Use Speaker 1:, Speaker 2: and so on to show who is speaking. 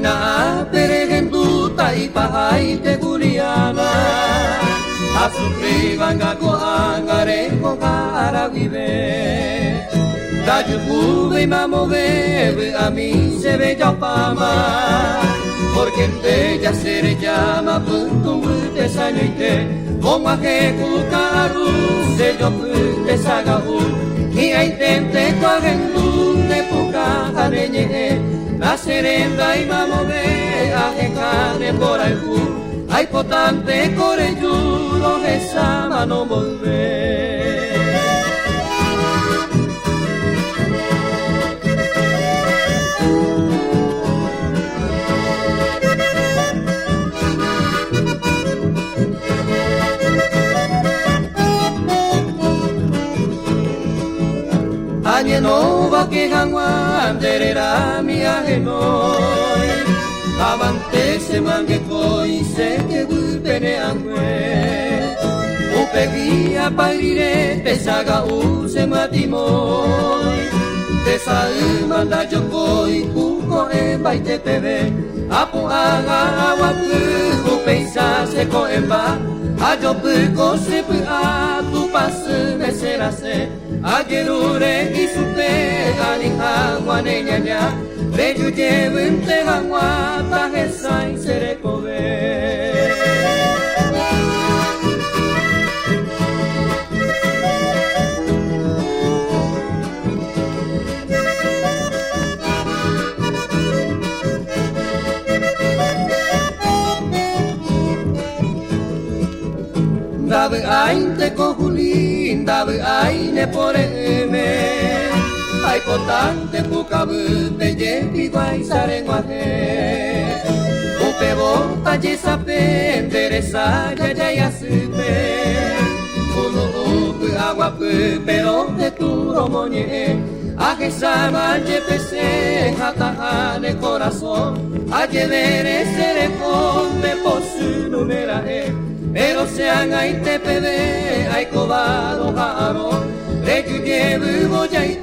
Speaker 1: na peregendu taipahay te Juliana asufriban ako ang arengo karawibe Daju tuve mamove a mí se ve ya fama porque en bella se le llama punto de sañite como a jecutaru se yo pute sagahu y a intente coagendu de puca areñe la serenda y mamove a jecane por algu hay potante coreyudo esa mano volver Añe nova que hanguan derera mi ajenoi Avante se mangue koi se que gupene angue Upegia pairire te saga se matimoi Te salmanda yo koi kuko emba y te pebe Apo aga agua pu peisa se ko emba Ayo puko se pu a tu pasu me serase Agerure y su pega ni agua ne ñaña Reyu lleven te agua tajesa y se recobe Dave ainte kohulin, dave aine poreme Ai potante pukabu te yepi guai sarenguaje Upe bota yesape, endereza ya ya yasupe Ulu upu agua pu, pero de tu romoñe Aje sama yepese, hatahane corazón Aye dere serefonte por su numeraje Pero sean ay te pede, ay cobado jaro, de que llevo ya y